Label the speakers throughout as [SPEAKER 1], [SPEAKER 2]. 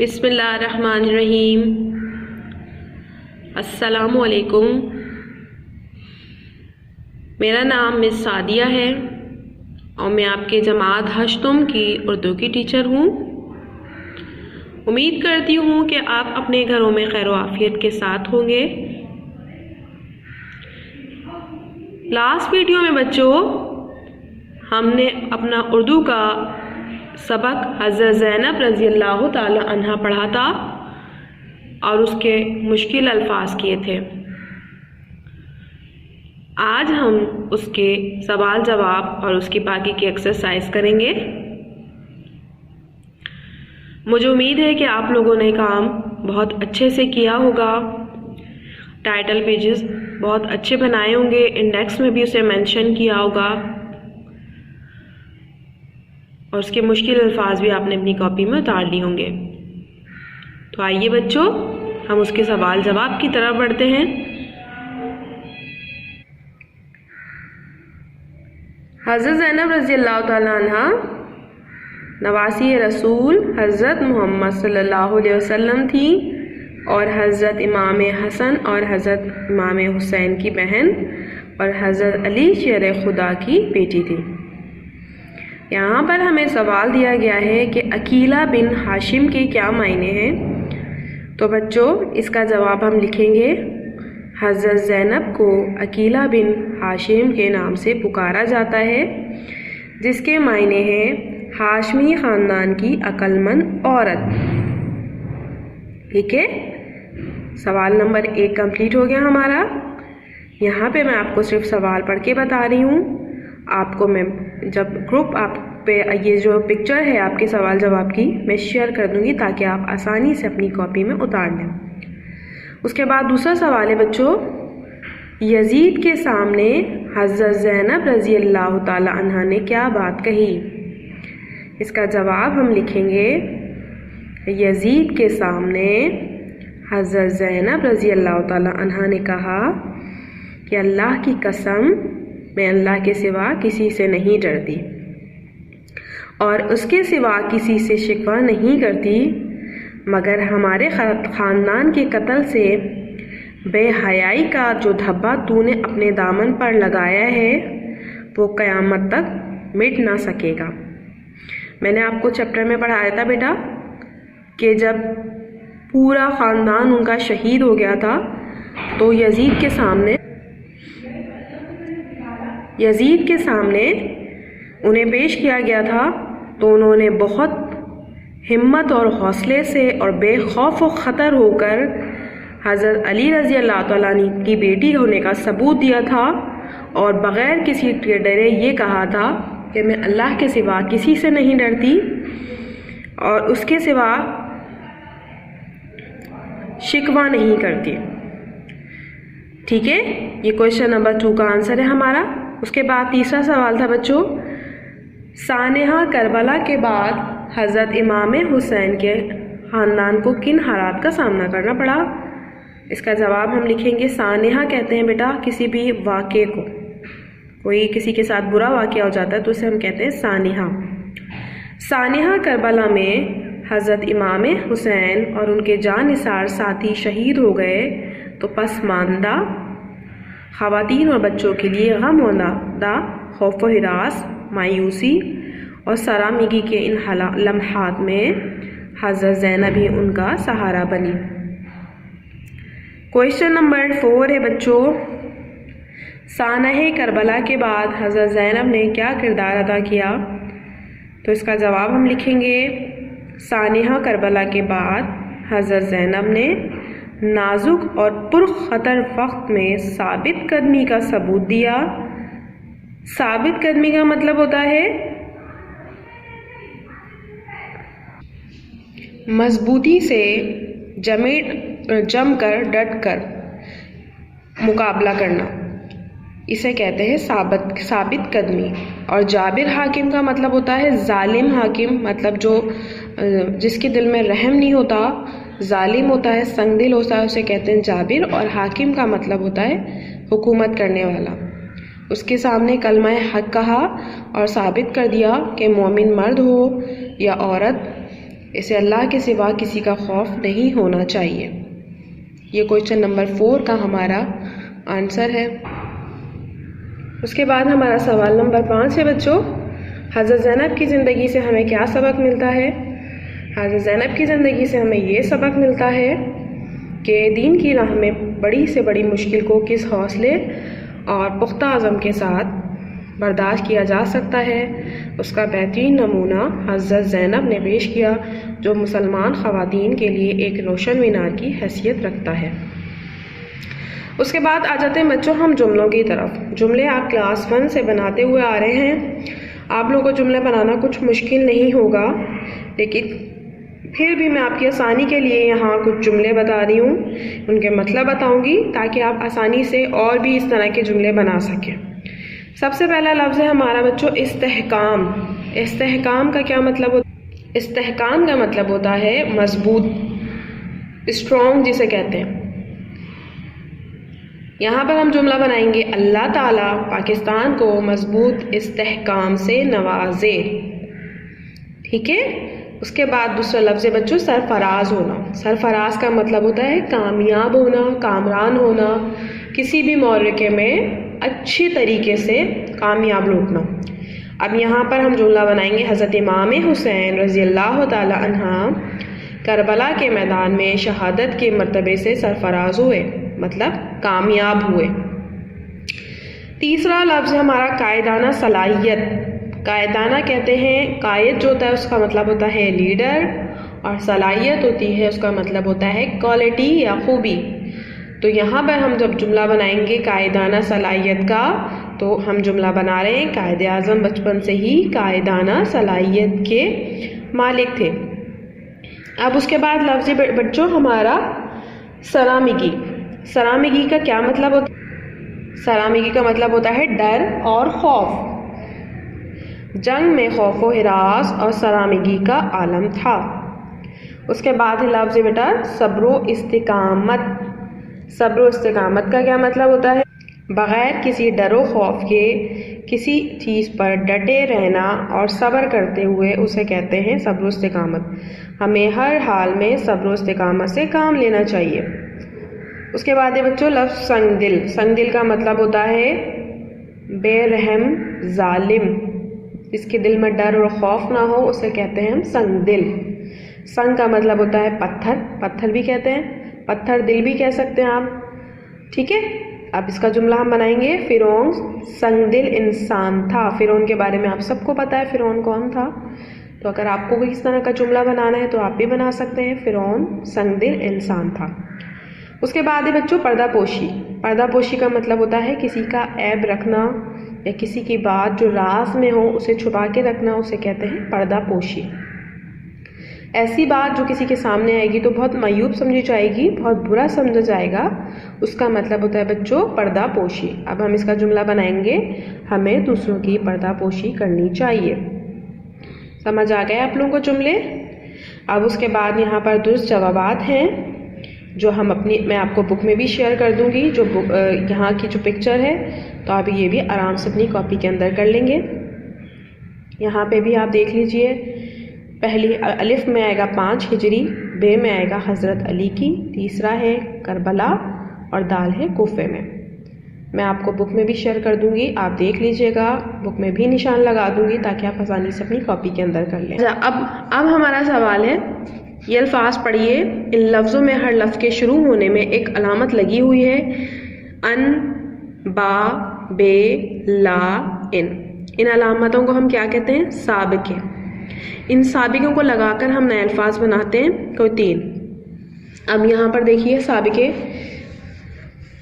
[SPEAKER 1] बिस्मिल्लाहिर्रहमानिर्रहीम। अस्सलामुअलैकुम। मेरा नाम मिस सादिया है और मैं आपके जमात हश्तुम की उर्दू की टीचर हूँ। उम्मीद करती हूँ कि आप अपने घरों में खैर व आफियत के साथ होंगे। लास्ट वीडियो में बच्चों हमने अपना उर्दू का सबक हज़रत ज़ैनब रज़ी अल्लाह ताला अन्हा पढ़ा था और उसके मुश्किल अल्फाज किए थे। आज हम उसके सवाल जवाब और उसकी बाकी की एक्सरसाइज करेंगे। मुझे उम्मीद है कि आप लोगों ने काम बहुत अच्छे से किया होगा। टाइटल पेजेस बहुत अच्छे बनाए होंगे, इंडेक्स में भी उसे मेंशन किया होगा और उसके मुश्किल अल्फाज भी आपने अपनी कॉपी में उतार लिए होंगे। तो आइए बच्चों हम उसके सवाल जवाब की तरफ बढ़ते हैं। हज़रत ज़ैनब रज़ी अल्लाह ताला अन्हा नवासी रसूल हज़रत मोहम्मद सल्लल्लाहु अलैहि वसल्लम थी और हज़रत इमाम हसन और हज़रत इमाम हुसैन की बहन और हज़रत अली शेर खुदा की बेटी थी। यहाँ पर हमें सवाल दिया गया है कि अकीला बिन हाशिम के क्या मायने हैं। तो बच्चों इसका जवाब हम लिखेंगे, हज़रत ज़ैनब को अकीला बिन हाशिम के नाम से पुकारा जाता है, जिसके मायने हैं हाशमी ख़ानदान की अक्लमंद औरत। ठीक है, सवाल नंबर 1 कंप्लीट हो गया हमारा। यहाँ पे मैं आपको सिर्फ सवाल पढ़ के बता रही हूँ। आपको मैं जब ग्रुप आप पे ये जो पिक्चर है आपके सवाल जवाब की मैं शेयर कर दूँगी ताकि आप आसानी से अपनी कॉपी में उतार लें। उसके बाद दूसरा सवाल है बच्चों, यजीद के सामने हज़रत ज़ैनब रज़ी अल्लाह ताला अन्हा ने क्या बात कही। इसका जवाब हम लिखेंगे, यजीद के सामने हज़रत ज़ैनब रज़ी अल्लाह ताला अन्हा ने कहा कि अल्लाह की कसम मैं अल्लाह के सिवा किसी से नहीं डरती और उसके सिवा किसी से शिकवा नहीं करती, मगर हमारे ख़ानदान के कत्ल से बेहयाई का जो धब्बा तूने अपने दामन पर लगाया है वो क़यामत तक मिट ना सकेगा। मैंने आपको चैप्टर में पढ़ाया था बेटा कि जब पूरा ख़ानदान उनका शहीद हो गया था तो यजीद के सामने उन्हें पेश किया गया था, तो उन्होंने बहुत हिम्मत और हौसले से और बेखौफ व ख़तर होकर हज़रत अली रज़ी अल्लाह ताला की बेटी होने का सबूत दिया था और बग़ैर किसी के डरे ये कहा था कि मैं अल्लाह के सिवा किसी से नहीं डरती और उसके सिवा शिकवा नहीं करती। ठीक है, ये क्वेश्चन नंबर 2 का आंसर है हमारा। उसके बाद तीसरा सवाल था बच्चों, सानेहा करबला के बाद हज़रत इमाम हुसैन के ख़ानदान को किन हालात का सामना करना पड़ा। इसका जवाब हम लिखेंगे, सानेहा कहते हैं बेटा किसी भी वाक़े को, कोई किसी के साथ बुरा वाक़या हो जाता है तो उसे हम कहते हैं सानेहा। सानेहा करबला में हज़रत इमाम हुसैन और उनके जानिसार साथी शहीद हो गए तो पसमानदा ख़वातीन और बच्चों के लिए गमज़दा, खौफ व हिरास, मायूसी और शर्मिंदगी के इन लम्हात में हज़रत ज़ैनब ही उनका सहारा बनी। क्वेश्चन नंबर 4 है बच्चों, सानह करबला के बाद हज़रत ज़ैनब ने क्या किरदार अदा किया। तो इसका जवाब हम लिखेंगे, सानहा करबला के बाद हज़रत ज़ैनब ने नाजुक और पुरख़तर वक्त में साबित कदमी का सबूत दिया। साबित कदमी का मतलब होता है मजबूती से जमकर डटकर मुकाबला करना, इसे कहते हैं साबित कदमी। और जाबिर हाकिम का मतलब होता है जालिम हाकिम, मतलब जो जिसके दिल में रहम नहीं होता, जालिम होता है, संगदिल होता है, उसे कहते हैं जाबिर। और हाकिम का मतलब होता है हुकूमत करने वाला। उसके सामने कलमा हक कहा और साबित कर दिया कि मोमिन मर्द हो या औरत इसे अल्लाह के सिवा किसी का खौफ नहीं होना चाहिए। ये क्वेश्चन नंबर 4 का हमारा आंसर है। उसके बाद हमारा सवाल नंबर 5 है बच्चों, हज़रत ज़ैनब की ज़िंदगी से हमें क्या सबक मिलता है। हज़रत ज़ैनब की ज़िंदगी से हमें ये सबक मिलता है कि दीन की राह में बड़ी से बड़ी मुश्किल को किस हौसले और पुख्ता अज़म के साथ बर्दाश्त किया जा सकता है। उसका बेहतरीन नमूना हज़रत ज़ैनब ने पेश किया, जो मुसलमान ख़वातीन के लिए एक रोशन मीनार की हैसियत रखता है। उसके बाद आ जाते हैं बच्चों हम जुमलों की तरफ। जुमले आप क्लास 1 से बनाते हुए आ रहे हैं। आप लोगों को जुमले बनाना कुछ मुश्किल नहीं होगा, लेकिन फिर भी मैं आपकी आसानी के लिए यहाँ कुछ जुमले बता रही हूँ, उनके मतलब बताऊँगी ताकि आप आसानी से और भी इस तरह के जुमले बना सकें। सबसे पहला लफ्ज़ है हमारा बच्चों इस्तेहकाम। इस्तेहकाम का क्या मतलब होता है? इस्तेहकाम का मतलब होता है मजबूत, स्ट्रॉन्ग जिसे कहते हैं। यहाँ पर हम जुमला बनाएंगे, अल्लाह ताला पाकिस्तान को मजबूत इस्तेहकाम से नवाजे। ठीक है। उसके बाद दूसरा लफ्ज़ है बच्चों सरफराज होना। सरफराज का मतलब होता है कामयाब होना, कामरान होना, किसी भी मौक़े में अच्छी तरीके से कामयाब लौटना। अब यहाँ पर हम जुमला बनाएंगे, हज़रत इमाम हुसैन रज़ी अल्लाह ताला अन्हा करबला के मैदान में शहादत के मर्तबे से सरफराज हुए, मतलब कामयाब हुए। तीसरा लफ्ज़ हमारा कायदाना सलाहियत। कायदाना कहते हैं, कायद जो होता है उसका मतलब होता है लीडर, और सलाहियत होती है उसका मतलब होता है क्वालिटी या खूबी। तो यहाँ पर हम जब जुमला बनाएंगे कायदाना सलाहियत का, तो हम जुमला बना रहे हैं कायदे आज़म बचपन से ही कायदाना सलाहियत के मालिक थे। अब उसके बाद लफ्ज़ बच्चों हमारा सलामिगी। सलामिगी का क्या मतलब होता है? सलामिगी का मतलब होता है डर और खौफ। जंग में खौफ व हिरास और सलामिगी का आलम था। उसके बाद है लफ्ज़ बेटा सब्र इस्तिकामत। सब्र इस्तिकामत का क्या मतलब होता है? बग़ैर किसी डर व खौफ के किसी चीज़ पर डटे रहना और सब्र करते हुए उसे कहते हैं सब्र इस्तिकामत। हमें हर हाल में सब्र इस्तिकामत से काम लेना चाहिए। उसके बाद है बच्चों लफ्ज़ संगदिल। संगदिल का मतलब होता है बेरहम जालिम, जिसके दिल में डर और खौफ ना हो उसे कहते हैं हम संगदिल। संग का मतलब होता है पत्थर, पत्थर भी कहते हैं, पत्थर दिल भी कह सकते हैं आप। ठीक है। अब इसका जुमला हम बनाएंगे, फ़िरौन संगदिल इंसान था। फ़िरौन के बारे में आप सबको पता है फ़िरौन कौन था। तो अगर आपको कोई इस तरह का जुमला बनाना है तो आप भी बना सकते हैं, फ़िरौन संगदिल इंसान था। उसके बाद है बच्चों पर्दापोशी। पर्दापोशी का मतलब होता है किसी का ऐब रखना या किसी की बात जो राज में हो उसे छुपा के रखना, उसे कहते हैं पर्दापोशी। ऐसी बात जो किसी के सामने आएगी तो बहुत मायूब समझी जाएगी, बहुत बुरा समझा जाएगा, उसका मतलब होता है बच्चों पर्दापोशी। अब हम इसका जुमला बनाएंगे, हमें दूसरों की पर्दापोशी करनी चाहिए। समझ आ गए आप लोगों को जुमले? अब उसके बाद यहाँ पर दुरुस्त जवाबात हैं जो हम मैं आपको बुक में भी शेयर कर दूँगी, जो यहाँ की जो पिक्चर है, तो आप ये भी आराम से अपनी कॉपी के अंदर कर लेंगे। यहाँ पे भी आप देख लीजिए, पहली अलिफ में आएगा 5 हिजरी, बे में आएगा हज़रत अली की, तीसरा है करबला और दाल है कोफे में। मैं आपको बुक में भी शेयर कर दूँगी, आप देख लीजिएगा, बुक में भी निशान लगा दूँगी ताकि आप आसानी से अपनी कॉपी के अंदर कर लें। अब हमारा सवाल है, ये अल्फाज पढ़िए। इन लफ्ज़ों में हर लफ्ज़ के शुरू होने में एक अलामत लगी हुई है, अन, बा, बे, ला, इन अलामतों को हम क्या कहते हैं? साबिके। इन साबिकों को लगाकर हम नए अल्फाज बनाते हैं, कोई 3। अब यहाँ पर देखिए साबिके,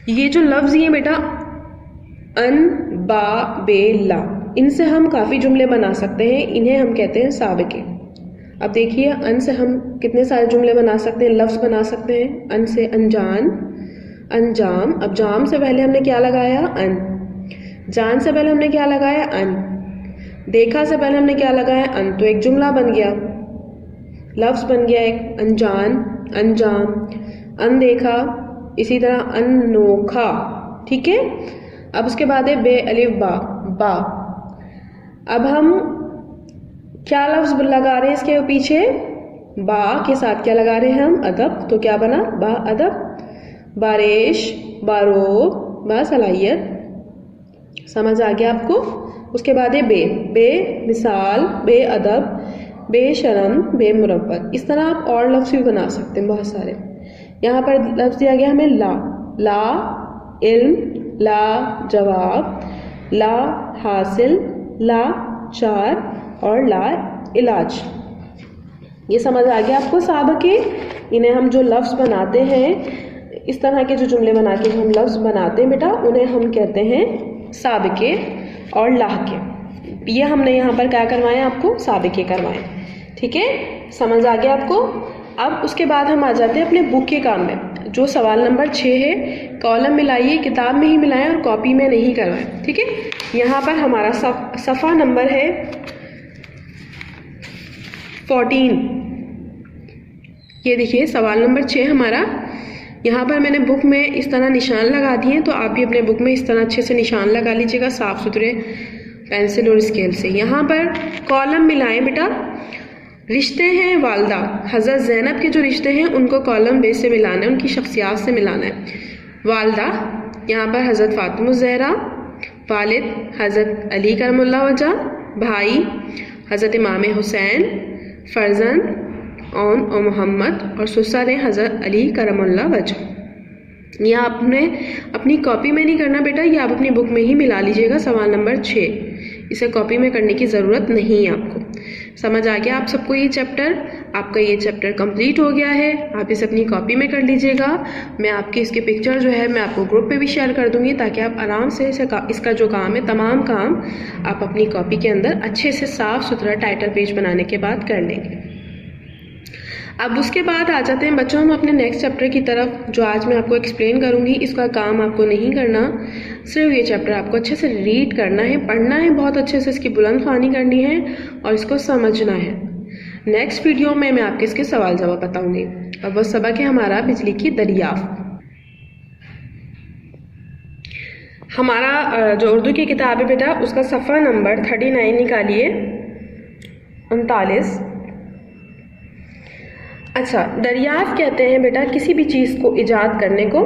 [SPEAKER 1] ये जो लफ्ज़ ये बेटा अन, बा, बे, ला, इनसे हम काफ़ी जुमले बना सकते हैं, इन्हें हम कहते हैं साबिके। अब देखिए अन से हम कितने सारे जुमले बना सकते हैं, लफ्ज़ बना सकते हैं। अन से अनजान, अंजाम। अब जाम से पहले हमने क्या लगाया? अन। जान से पहले हमने क्या लगाया? अन। देखा से पहले हमने क्या लगाया? अन। तो एक जुमला बन गया, लफ्ज़ बन गया एक, अनजान, अंजाम, अनदेखा, इसी तरह अनोखा। ठीक है। अब उसके बाद है बे अलिफ बा, बा। अब हम क्या लफ्ज़ लगा रहे हैं इसके पीछे? बा के साथ क्या लगा रहे हैं हम, अदब, तो क्या बना, बा अदब। बारिश, बारोब, बासलाहियत, समझ आ गया आपको। उसके बाद है बे मिसाल, बे अदब, बेशरम, बेमुरव्वत। इस तरह आप और लफ्ज़ भी बना सकते हैं बहुत सारे। यहाँ पर लफ्ज़ दिया गया हमें ला इल्म, ला जवाब, ला हासिल, ला चार और ला इलाज। ये समझ आ गया आपको साबके। इन्हें हम जो लफ्ज़ बनाते हैं, इस तरह के जो जुमले बना के हम लफ्ज़ बनाते हैं बेटा, उन्हें हम कहते हैं साबके और लाहके। ये हमने यहाँ पर क्या करवाए, आपको साबके करवाए। ठीक है, समझ आ गया आपको। अब उसके बाद हम आ जाते हैं अपने बुक के काम में। जो सवाल नंबर 6 है, कॉलम मिलाइए, किताब में ही मिलाएं और कॉपी में नहीं करवाएं। ठीक है, यहाँ पर हमारा सफ़ा नंबर है 14। ये देखिए सवाल नंबर 6 हमारा। यहाँ पर मैंने बुक में इस तरह निशान लगा दिए हैं, तो आप भी अपने बुक में इस तरह अच्छे से निशान लगा लीजिएगा साफ़ सुथरे पेंसिल और स्केल से। यहाँ पर कॉलम मिलाएं बेटा। रिश्ते हैं वालदा, हज़रत ज़ैनब के जो रिश्ते हैं उनको कॉलम बेस से मिलाना है, उनकी शख्सियात से मिलाना है। वालदा, यहाँ पर हज़रत फ़ातिमा ज़हरा, वालिद हज़रत अली करमुल्लाह वजह, भाई हज़रत इमाम हुसैन, फ़र्जंद और मोहम्मद, और ससुर हैं हज़रत अली करमुल्लाह वजह। यह आपने अपनी कॉपी में नहीं करना बेटा, ये आप अपनी बुक में ही मिला लीजिएगा। सवाल नंबर 6 इसे कॉपी में करने की ज़रूरत नहीं है आपको। समझ आ गया आप सबको ये चैप्टर? आपका ये चैप्टर कंप्लीट हो गया है। आप इसे अपनी कॉपी में कर लीजिएगा। मैं आपकी इसके पिक्चर जो है मैं आपको ग्रुप पे भी शेयर कर दूंगी, ताकि आप आराम से इसका जो काम है, तमाम काम आप अपनी कॉपी के अंदर अच्छे से साफ़ सुथरा टाइटल पेज बनाने के बाद कर लेंगे। अब उसके बाद आ जाते हैं बच्चों हम अपने नेक्स्ट चैप्टर की तरफ, जो आज मैं आपको एक्सप्लेन करूंगी। इसका काम आपको नहीं करना, सिर्फ ये चैप्टर आपको अच्छे से रीड करना है, पढ़ना है बहुत अच्छे से, इसकी बुलंद ख़्वानी करनी है और इसको समझना है। नेक्स्ट वीडियो में मैं आपके इसके सवाल जवाब बताऊंगी। और वो सबक है हमारा बिजली की दरियाफ्त। हमारा जो उर्दू की किताब है बेटा, उसका सफ़ा नंबर 39 निकालिए, 39। अच्छा, दरियाफ्त कहते हैं बेटा किसी भी चीज़ को ईजाद करने को।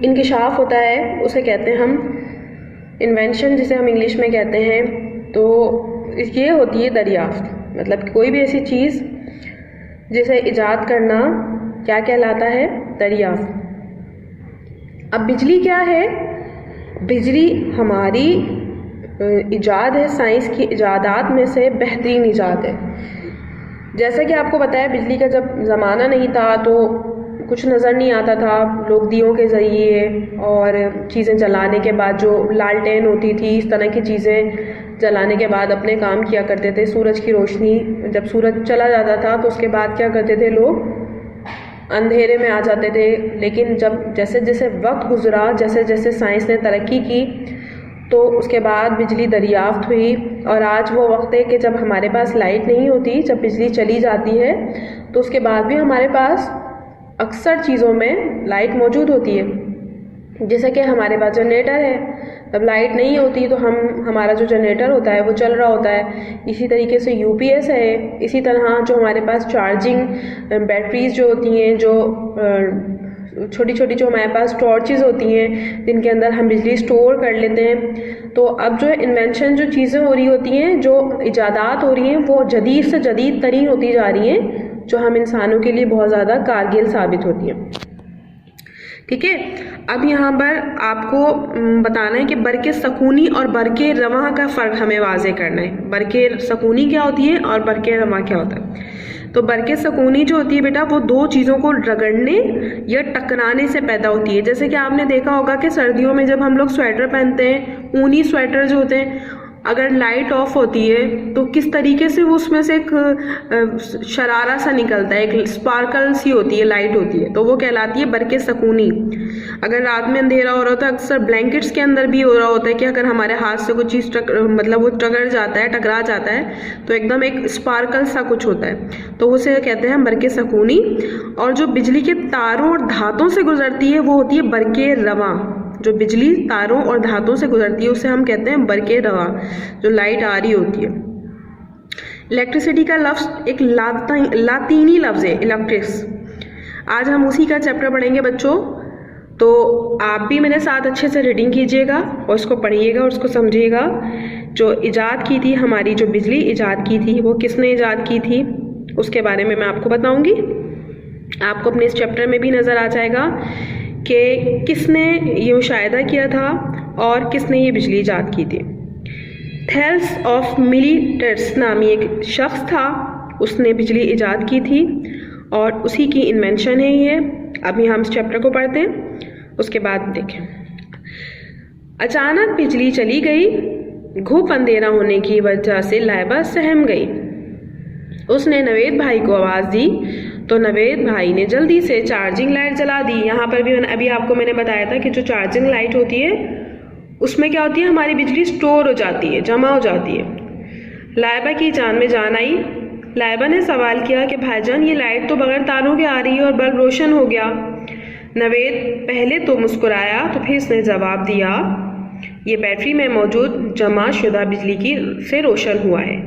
[SPEAKER 1] इंकिशाफ होता है, उसे कहते हैं हम इन्वेंशन, जिसे हम इंग्लिश में कहते हैं। तो ये होती है दरियाफ्त, मतलब कोई भी ऐसी चीज़ जिसे ईजाद करना क्या कहलाता है, दरियाफ्त। अब बिजली क्या है? बिजली हमारी ईजाद है, साइंस की ईजादात में से बेहतरीन ईजाद है। जैसे कि आपको बताया, बिजली का जब ज़माना नहीं था तो कुछ नज़र नहीं आता था, लोग दियों के ज़रिए और चीज़ें जलाने के बाद, जो लालटेन होती थी, इस तरह की चीज़ें जलाने के बाद अपने काम किया करते थे। सूरज की रोशनी, जब सूरज चला जाता था तो उसके बाद क्या करते थे, लोग अंधेरे में आ जाते थे। लेकिन जब जैसे जैसे वक्त गुजरा, जैसे जैसे साइंस ने तरक्की की, तो उसके बाद बिजली दरियाफ्त हुई। और आज वो वक्त है कि जब हमारे पास लाइट नहीं होती, जब बिजली चली जाती है, तो उसके बाद भी हमारे पास अक्सर चीज़ों में लाइट मौजूद होती है। जैसे कि हमारे पास जनरेटर है, जब लाइट नहीं होती तो हमारा जो जनरेटर होता है वो चल रहा होता है। इसी तरीके से यूपीएस है। इसी तरह जो हमारे पास चार्जिंग बैटरीज जो होती हैं, जो छोटी छोटी जो हमारे पास टॉर्चेस होती हैं, जिनके अंदर हम बिजली स्टोर कर लेते हैं। तो अब जो इन्वेंशन, जो चीज़ें हो रही होती हैं, जो इजादात हो रही हैं, वो जदीद से जदीद तरीन होती जा रही हैं, जो हम इंसानों के लिए बहुत ज़्यादा कारगर साबित होती हैं। ठीक है, अब यहाँ पर आपको बताना है कि बरक़े सकूनी और बरक़े रवां का फ़र्क हमें वाज़े करना है। बरक़े सकूनी क्या होती है और बरक़े रवां क्या होता है? तो बरक़े सकूनी जो होती है बेटा, वो दो चीज़ों को रगड़ने या टकराने से पैदा होती है। जैसे कि आपने देखा होगा कि सर्दियों में जब हम लोग स्वेटर पहनते हैं, ऊनी स्वेटर जो होते हैं, अगर लाइट ऑफ होती है तो किस तरीके से वो उसमें से एक शरारा सा निकलता है, एक स्पार्कल सी होती है, लाइट होती है, तो वो कहलाती है बरक़े सकूनी। अगर रात में अंधेरा हो रहा होता है, अक्सर ब्लैंकेट्स के अंदर भी हो रहा होता है कि अगर हमारे हाथ से कुछ चीज़ मतलब वो टकरा जाता है तो एकदम एक स्पार्कल सा कुछ होता है, तो उसे कहते हैं बरक़े सकूनी। और जो बिजली के तारों और धातों से गुजरती है वो होती है बरक़े रवां। जो बिजली तारों और धातों से गुजरती है उसे हम कहते हैं बरक़े रवां, जो लाइट आ रही होती है। इलेक्ट्रिसिटी का लफ्ज़ एक लातीनी लफ्ज़ है, इलेक्ट्रिक्स। आज हम उसी का चैप्टर पढ़ेंगे बच्चों, तो आप भी मेरे साथ अच्छे से रीडिंग कीजिएगा और उसको पढ़िएगा और उसको समझिएगा। जो इजाद की थी, हमारी जो बिजली इजाद की थी, वो किसने इजाद की थी उसके बारे में मैं आपको बताऊंगी। आपको अपने इस चैप्टर में भी नज़र आ जाएगा कि किसने ये मुशाहिदा किया था और किसने ये बिजली इजाद की थी। थेल्स ऑफ मिलिटर्स नामी एक शख्स था, उसने बिजली इजाद की थी और उसी की इन्वेंशन है ये। अभी हम इस चैप्टर को पढ़ते हैं, उसके बाद देखें। अचानक बिजली चली गई। घुप अंधेरा होने की वजह से लाइबा सहम गई। उसने नवेद भाई को आवाज़ दी तो नवेद भाई ने जल्दी से चार्जिंग लाइट जला दी। यहाँ पर भी अभी आपको मैंने बताया था कि जो चार्जिंग लाइट होती है उसमें क्या होती है, हमारी बिजली स्टोर हो जाती है, जमा हो जाती है। लाइबा की जान में जान आई। लाइबा ने सवाल किया कि भाईजान ये लाइट तो बगैर तारों के आ रही है और बल्ब रोशन हो गया। नवेद पहले तो मुस्कुराया तो फिर इसने जवाब दिया, ये बैटरी में मौजूद जमा शुदा बिजली की से रोशन हुआ है।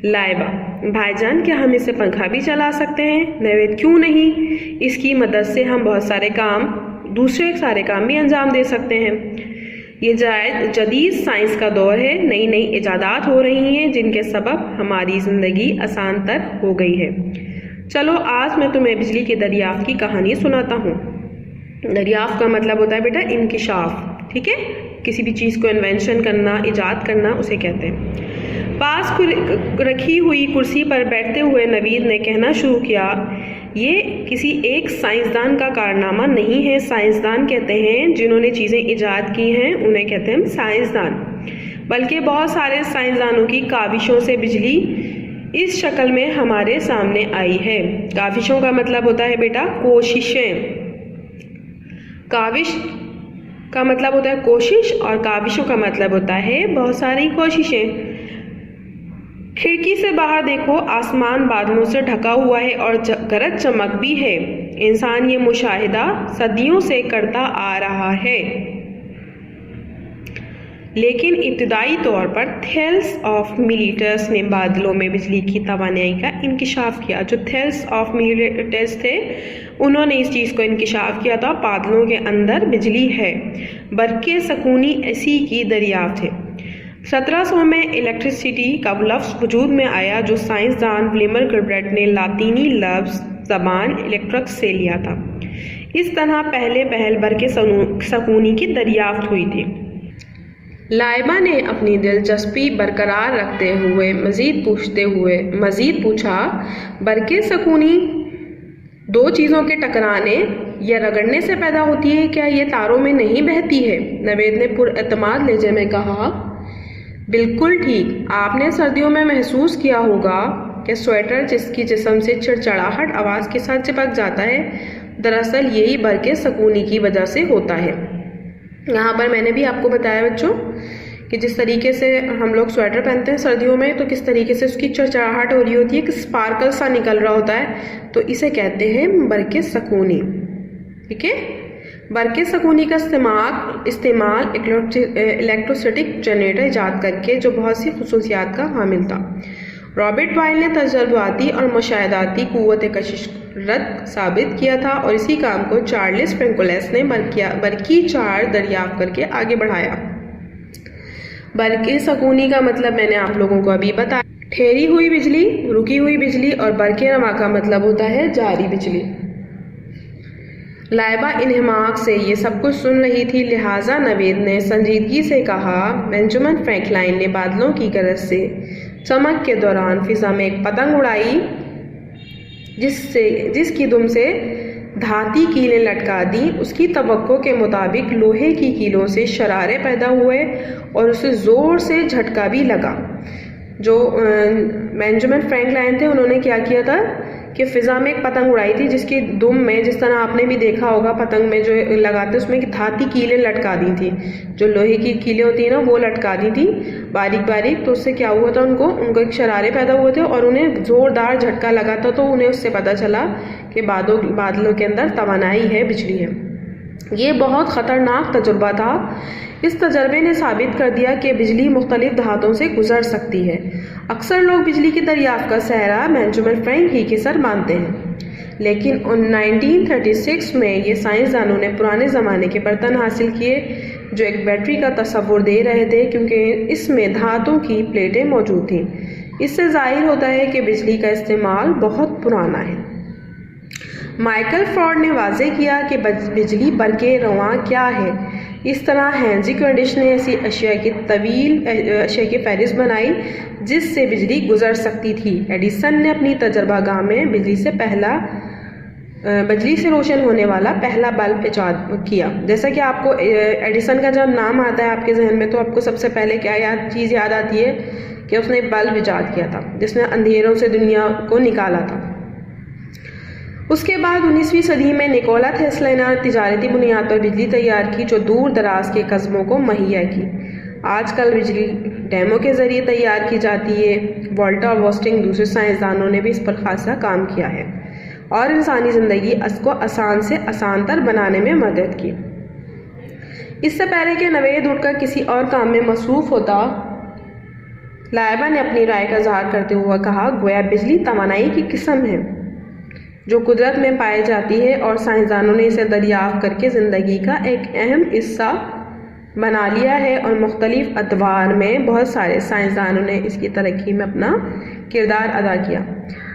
[SPEAKER 1] लाइबा, भाईजान क्या हम इसे पंखा भी चला सकते हैं? नवेद, क्यों नहीं, इसकी मदद से हम बहुत सारे काम, दूसरे सारे काम भी अंजाम दे सकते हैं। ये जदीद साइंस का दौर है, नई नई इजादात हो रही हैं जिनके सबब हमारी ज़िंदगी आसान तर हो गई है। चलो आज मैं तुम्हें बिजली के दरियाफ्त की कहानी सुनाता हूँ। दरियाफ्त का मतलब होता है बेटा इंकिशाफ, ठीक है, किसी भी चीज़ को इन्वेंशन करना, इजाद करना उसे कहते हैं। पास रखी हुई कुर्सी पर बैठते हुए नवीद ने कहना शुरू किया, ये किसी एक साइंसदान का कारनामा नहीं है। साइंसदान कहते हैं जिन्होंने चीज़ें इजाद की हैं, उन्हें कहते हैं साइंसदान, बल्कि बहुत सारे साइंसदानों की काविशों से बिजली इस शक्ल में हमारे सामने आई है। काविशों का मतलब होता है बेटा कोशिशें। काविश का मतलब होता है कोशिश और काविशों का मतलब होता है बहुत सारी कोशिशें। खिड़की से बाहर देखो, आसमान बादलों से ढका हुआ है और गरज चमक भी है। इंसान ये मुशाहिदा सदियों से करता आ रहा है, लेकिन इब्तदाई तौर पर थेल्स ऑफ मिलिटर्स ने बादलों में बिजली की तवानाई का इंकिशाफ किया। जो थेल्स ऑफ मिलिटर्स थे उन्होंने इस चीज़ को इंकिशाफ किया था, बादलों के अंदर बिजली है। बरके सकूनी ऐसी की दरियाफ्त है। 1700 में इलेक्ट्रिसिटी का लफ्ज़ वजूद में आया जो साइंसदान विलियम गिलबर्ट ने लातीनी लफ्ज़ ज़बान इलेक्ट्रिक से लिया था। इस तरह पहले पहल बरके सकूनी की दरियाफ्त हुई थी। लाइबा ने अपनी दिलचस्पी बरकरार रखते हुए मज़ीद पूछा, बरके सकूनी दो चीज़ों के टकराने या रगड़ने से पैदा होती है, क्या ये तारों में नहीं बहती है? नवेद ने पुरएतमाद लहजे में कहा, बिल्कुल ठीक। आपने सर्दियों में महसूस किया होगा कि स्वेटर जिसकी जिस्म से चिड़चिड़ाहट आवाज़ के साथ चिपक जाता है, दरअसल यही बरके सकूनी की वजह से होता है। यहाँ पर मैंने भी आपको बताया बच्चों कि जिस तरीके से हम लोग स्वेटर पहनते हैं सर्दियों में, तो किस तरीके से उसकी चिड़चिड़ाहट हो रही होती है, कि स्पार्कल सा निकल रहा होता है, तो इसे कहते हैं बरके सकूनी, ठीक है। बरके सकूनी का इस्तेमाल इलेक्ट्रोस्टैटिक जनरेटर इजाद करके जो बहुत सी खुसूसियात का हामिल था। रॉबर्ट बॉयल ने तजर्बाती और मुशाहिदाती क़ुव्वत कशिश साबित किया था और इसी काम को चार्ल्स फ्रैंकोलस ने बरकी चार्ज दरियाफ्त करके आगे बढ़ाया। बरके सकूनी का मतलब मैंने आप लोगों को अभी बताया, ठहरी हुई बिजली, रुकी हुई बिजली, और बरके रवा का मतलब होता है जारी बिजली। लाइबा इन्हमाक से ये सब कुछ सुन रही थी, लिहाजा नवेद ने संजीदगी से कहा, बेंजामिन फ्रैंकलिन ने बादलों की गरज से चमक के दौरान फिजा में एक पतंग उड़ाई जिसकी दुम से धाती कीलें लटका दी। उसकी तवक्को के मुताबिक लोहे की कीलों से शरारे पैदा हुए और उसे ज़ोर से झटका भी लगा। जो बेंजामिन फ्रैंकलिन थे उन्होंने क्या किया था कि फ़िज़ा में एक पतंग उड़ाई थी जिसकी दुम में, जिस तरह आपने भी देखा होगा पतंग में जो लगाते उसमें धाती कीलें लटका दी थी, जो लोहे की कीलें होती हैं ना वो लटका दी थी बारीक बारीक। तो उससे क्या हुआ था, उनको एक शरारे पैदा हुए थे और उन्हें ज़ोरदार झटका लगा था, तो उन्हें उससे पता चला कि बादलों के अंदर तवानाई है, बिजली है। ये बहुत ख़तरनाक तजुर्बा था। इस तजर्बे ने साबित कर दिया कि बिजली मुख्तलिफ धातुओं से गुजर सकती है। अक्सर लोग बिजली की दरियाफ्त का सहरा बेंजामिन फ्रैंकलिन के सर मानते हैं, लेकिन 1936 में ये साइंसदानों ने पुराने ज़माने के बर्तन हासिल किए जो एक बैटरी का तस्वुर दे रहे थे, क्योंकि इसमें धातु की प्लेटें मौजूद थीं। इससे जाहिर होता है कि बिजली का इस्तेमाल बहुत पुराना है। माइकल फ्रॉड ने वाज़ेह किया कि बिजली बरक़े रवां क्या है। इस तरह हेनरी कैवेंडिश ने ऐसी अशिया की फहरिस्त बनाई जिससे बिजली गुजर सकती थी। एडिसन ने अपनी तजर्बागाह में बिजली से रोशन होने वाला पहला बल्ब इजाद किया। जैसा कि आपको एडिसन का जब नाम आता है आपके जहन में, तो आपको सबसे पहले क्या चीज़ याद आती है कि उसने बल्ब इजाद किया था जिसने अंधेरों से दुनिया को निकाला था। उसके बाद 19वीं सदी में निकोला टेस्ला ने तिजारती बुनियाद पर बिजली तैयार की जो दूर दराज के कस्बों को मुहैया की। आजकल बिजली डैमों के ज़रिए तैयार की जाती है। वोल्टा और वेस्टिंग दूसरे साइंसदानों ने भी इस पर खासा काम किया है और इंसानी ज़िंदगी को आसान से आसानतर बनाने में मदद की। इससे पहले कि नवेद उठकर किसी और काम में मसरूफ़ होता, लाइबा ने अपनी राय का इज़हार करते हुए कहा, गोया बिजली तवानाई की किस्म है जो कुदरत में पाई जाती है और साइंसदानों ने इसे दरियाफ्त करके ज़िंदगी का एक अहम हिस्सा बना लिया है और मुख्तलिफ अदवार में बहुत सारे साइंसदानों ने इसकी तरक्की में अपना किरदार अदा किया।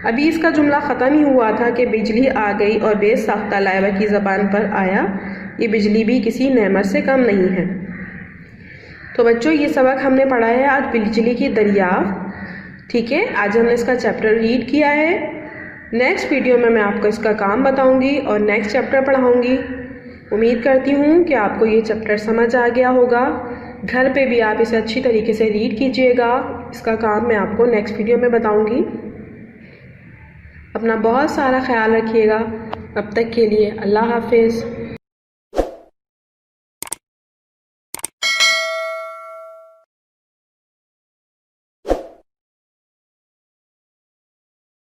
[SPEAKER 1] अभी इसका जुमला ख़त्म ही हुआ था कि बिजली आ गई और बेसाख्ता लाइबा की ज़बान पर आया, ये बिजली भी किसी नेमत से कम नहीं है। तो बच्चों, ये सबक हमने पढ़ा है आज बिजली की दरियाफ्त। ठीक है, आज हमने इसका चैप्टर रीड किया है। नेक्स्ट वीडियो में मैं आपको इसका काम बताऊंगी और नेक्स्ट चैप्टर पढ़ाऊंगी। उम्मीद करती हूँ कि आपको ये चैप्टर समझ आ गया होगा। घर पे भी आप इसे अच्छी तरीके से रीड कीजिएगा। इसका काम मैं आपको नेक्स्ट वीडियो में बताऊंगी। अपना बहुत सारा ख्याल रखिएगा। अब तक के लिए अल्लाह हाफिज़।